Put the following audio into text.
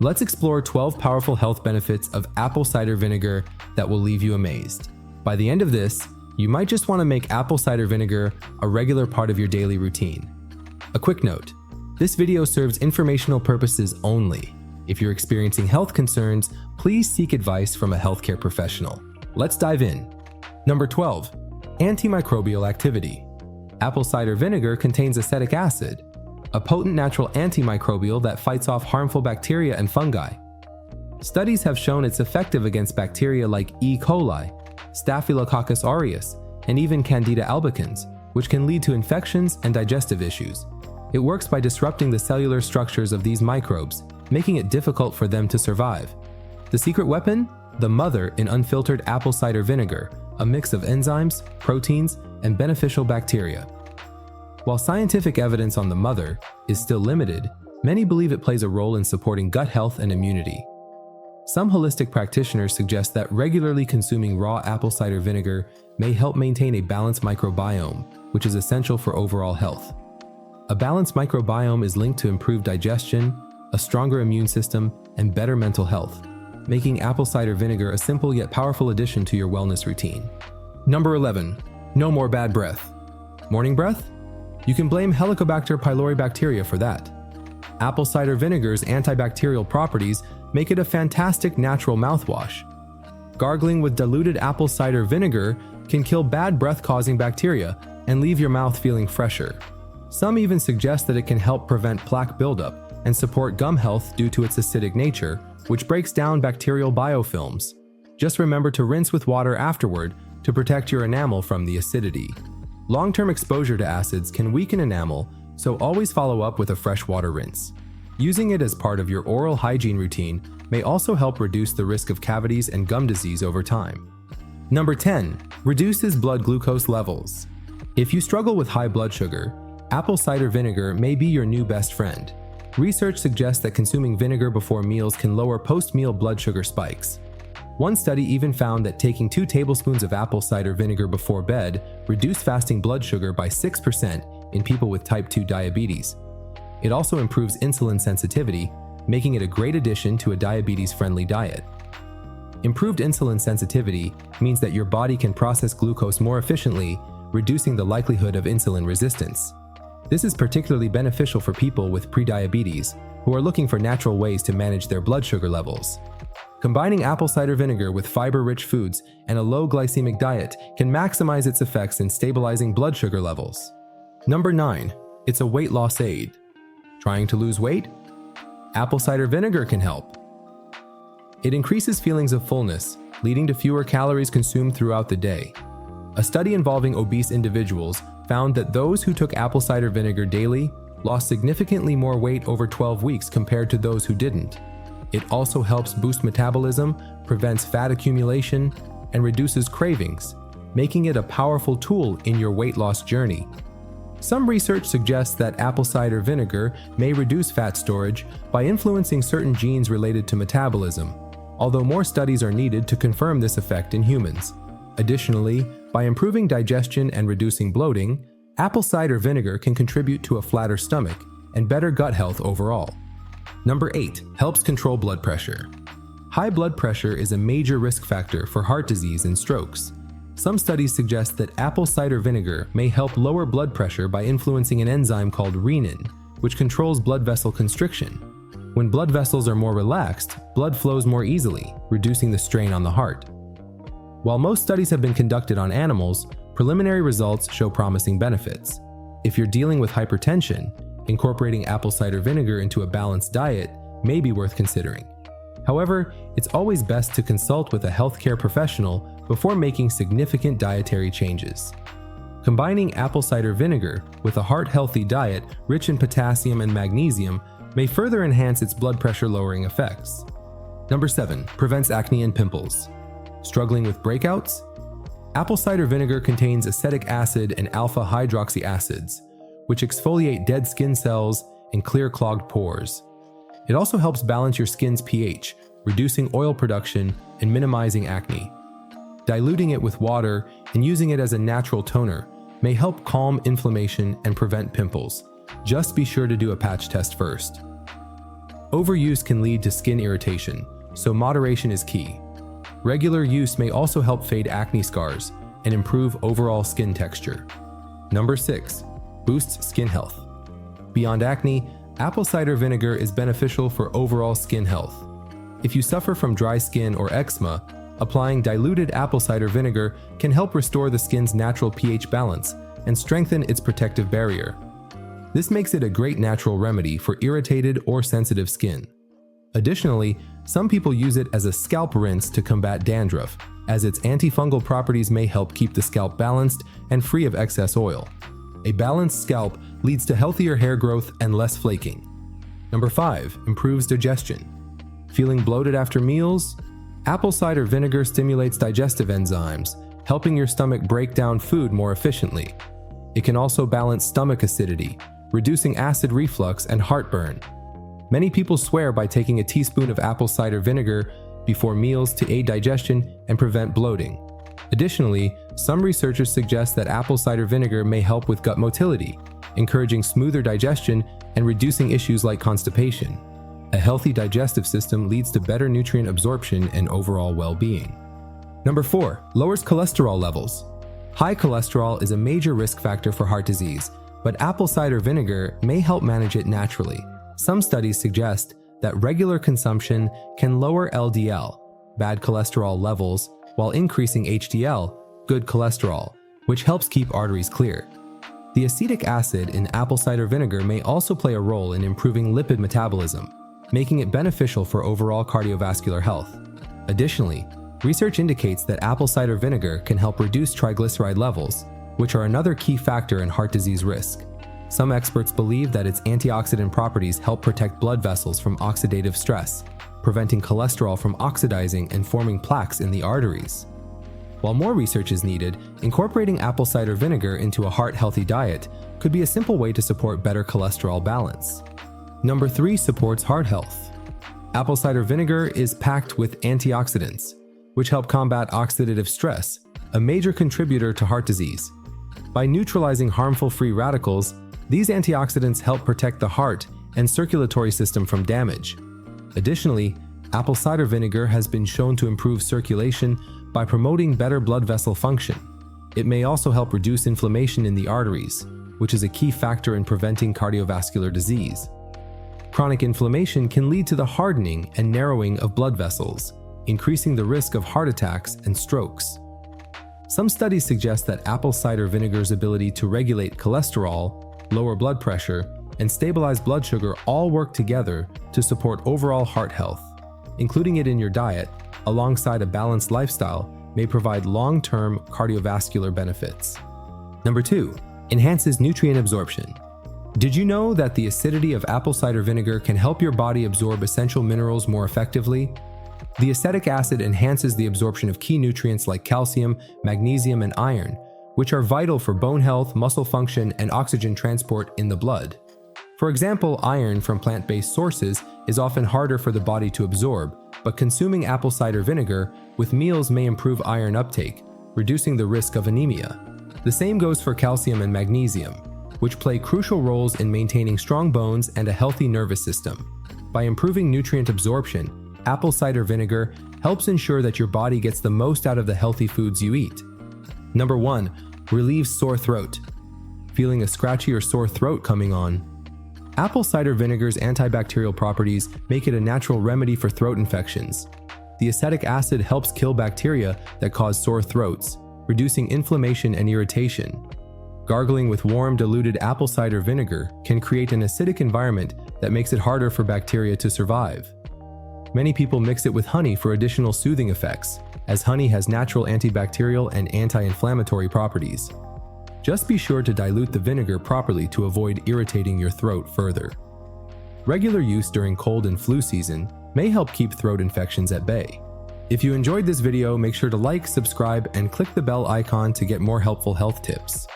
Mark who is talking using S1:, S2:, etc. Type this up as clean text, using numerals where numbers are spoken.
S1: Let's explore 12 powerful health benefits of apple cider vinegar that will leave you amazed. By the end of this, you might just want to make apple cider vinegar a regular part of your daily routine. A quick note, this video serves informational purposes only. If you're experiencing health concerns, please seek advice from a healthcare professional. Let's dive in. Number 12, antimicrobial activity. Apple cider vinegar contains acetic acid, a potent natural antimicrobial that fights off harmful bacteria and fungi. Studies have shown it's effective against bacteria like E. coli, Staphylococcus aureus, and even Candida albicans, which can lead to infections and digestive issues. It works by disrupting the cellular structures of these microbes, making it difficult for them to survive. The secret weapon? The mother in unfiltered apple cider vinegar, a mix of enzymes, proteins, and beneficial bacteria. While scientific evidence on the mother is still limited, many believe it plays a role in supporting gut health and immunity. Some holistic practitioners suggest that regularly consuming raw apple cider vinegar may help maintain a balanced microbiome, which is essential for overall health. A balanced microbiome is linked to improved digestion, a stronger immune system, and better mental health, making apple cider vinegar a simple yet powerful addition to your wellness routine. Number 11, no more bad breath. Morning breath? You can blame Helicobacter pylori bacteria for that. Apple cider vinegar's antibacterial properties make it a fantastic natural mouthwash. Gargling with diluted apple cider vinegar can kill bad breath-causing bacteria and leave your mouth feeling fresher. Some even suggest that it can help prevent plaque buildup and support gum health due to its acidic nature, which breaks down bacterial biofilms. Just remember to rinse with water afterward to protect your enamel from the acidity. Long-term exposure to acids can weaken enamel, so always follow up with a fresh water rinse. Using it as part of your oral hygiene routine may also help reduce the risk of cavities and gum disease over time. Number 10, reduces blood glucose levels. If you struggle with high blood sugar, apple cider vinegar may be your new best friend. Research suggests that consuming vinegar before meals can lower post-meal blood sugar spikes. One study even found that taking 2 tablespoons of apple cider vinegar before bed reduced fasting blood sugar by 6% in people with type 2 diabetes. It also improves insulin sensitivity, making it a great addition to a diabetes-friendly diet. Improved insulin sensitivity means that your body can process glucose more efficiently, reducing the likelihood of insulin resistance. This is particularly beneficial for people with prediabetes who are looking for natural ways to manage their blood sugar levels. Combining apple cider vinegar with fiber-rich foods and a low glycemic diet can maximize its effects in stabilizing blood sugar levels. Number 9, it's a weight loss aid. Trying to lose weight? Apple cider vinegar can help. It increases feelings of fullness, leading to fewer calories consumed throughout the day. A study involving obese individuals found that those who took apple cider vinegar daily lost significantly more weight over 12 weeks compared to those who didn't. It also helps boost metabolism, prevents fat accumulation, and reduces cravings, making it a powerful tool in your weight loss journey. Some research suggests that apple cider vinegar may reduce fat storage by influencing certain genes related to metabolism, although more studies are needed to confirm this effect in humans. Additionally, by improving digestion and reducing bloating, apple cider vinegar can contribute to a flatter stomach and better gut health overall. Number 8, helps control blood pressure. High blood pressure is a major risk factor for heart disease and strokes. Some studies suggest that apple cider vinegar may help lower blood pressure by influencing an enzyme called renin, which controls blood vessel constriction. When blood vessels are more relaxed, blood flows more easily, reducing the strain on the heart. While most studies have been conducted on animals, preliminary results show promising benefits. If you're dealing with hypertension, incorporating apple cider vinegar into a balanced diet may be worth considering. However, it's always best to consult with a healthcare professional before making significant dietary changes. Combining apple cider vinegar with a heart-healthy diet rich in potassium and magnesium may further enhance its blood pressure-lowering effects. Number 7, prevents acne and pimples. Struggling with breakouts? Apple cider vinegar contains acetic acid and alpha hydroxy acids, which exfoliate dead skin cells and clear clogged pores. It also helps balance your skin's pH, reducing oil production and minimizing acne. Diluting it with water and using it as a natural toner may help calm inflammation and prevent pimples. Just be sure to do a patch test first. Overuse can lead to skin irritation, so moderation is key. Regular use may also help fade acne scars and improve overall skin texture. Number 6. Boosts skin health. Beyond acne, apple cider vinegar is beneficial for overall skin health. If you suffer from dry skin or eczema, applying diluted apple cider vinegar can help restore the skin's natural pH balance and strengthen its protective barrier. This makes it a great natural remedy for irritated or sensitive skin. Additionally, some people use it as a scalp rinse to combat dandruff, as its antifungal properties may help keep the scalp balanced and free of excess oil. A balanced scalp leads to healthier hair growth and less flaking. Number 5. Improves digestion. Feeling bloated after meals? Apple cider vinegar stimulates digestive enzymes, helping your stomach break down food more efficiently. It can also balance stomach acidity, reducing acid reflux and heartburn. Many people swear by taking a teaspoon of apple cider vinegar before meals to aid digestion and prevent bloating. Additionally, some researchers suggest that apple cider vinegar may help with gut motility, encouraging smoother digestion and reducing issues like constipation. A healthy digestive system leads to better nutrient absorption and overall well-being. Number 4. Lowers cholesterol levels. High cholesterol is a major risk factor for heart disease, but apple cider vinegar may help manage it naturally. Some studies suggest that regular consumption can lower LDL, bad cholesterol levels, while increasing HDL, good cholesterol, which helps keep arteries clear. The acetic acid in apple cider vinegar may also play a role in improving lipid metabolism, making it beneficial for overall cardiovascular health. Additionally, research indicates that apple cider vinegar can help reduce triglyceride levels, which are another key factor in heart disease risk. Some experts believe that its antioxidant properties help protect blood vessels from oxidative stress, preventing cholesterol from oxidizing and forming plaques in the arteries. While more research is needed, incorporating apple cider vinegar into a heart-healthy diet could be a simple way to support better cholesterol balance. Number 3 supports heart health. Apple cider vinegar is packed with antioxidants, which help combat oxidative stress, a major contributor to heart disease. By neutralizing harmful free radicals, these antioxidants help protect the heart and circulatory system from damage. Additionally, apple cider vinegar has been shown to improve circulation by promoting better blood vessel function. It may also help reduce inflammation in the arteries, which is a key factor in preventing cardiovascular disease. Chronic inflammation can lead to the hardening and narrowing of blood vessels, increasing the risk of heart attacks and strokes. Some studies suggest that apple cider vinegar's ability to regulate cholesterol, lower blood pressure, and stabilize blood sugar all work together to support overall heart health. Including it in your diet, alongside a balanced lifestyle, may provide long-term cardiovascular benefits. Number 2. Enhances nutrient absorption. Did you know that the acidity of apple cider vinegar can help your body absorb essential minerals more effectively? The acetic acid enhances the absorption of key nutrients like calcium, magnesium, and iron, which are vital for bone health, muscle function, and oxygen transport in the blood. For example, iron from plant-based sources is often harder for the body to absorb, but consuming apple cider vinegar with meals may improve iron uptake, reducing the risk of anemia. The same goes for calcium and magnesium, which play crucial roles in maintaining strong bones and a healthy nervous system. By improving nutrient absorption, apple cider vinegar helps ensure that your body gets the most out of the healthy foods you eat. Number 1. Relieves sore throat. Feeling a scratchy or sore throat coming on? Apple cider vinegar's antibacterial properties make it a natural remedy for throat infections. The acetic acid helps kill bacteria that cause sore throats, reducing inflammation and irritation. Gargling with warm diluted apple cider vinegar can create an acidic environment that makes it harder for bacteria to survive. Many people mix it with honey for additional soothing effects, as honey has natural antibacterial and anti-inflammatory properties. Just be sure to dilute the vinegar properly to avoid irritating your throat further. Regular use during cold and flu season may help keep throat infections at bay. If you enjoyed this video, make sure to like, subscribe, and click the bell icon to get more helpful health tips.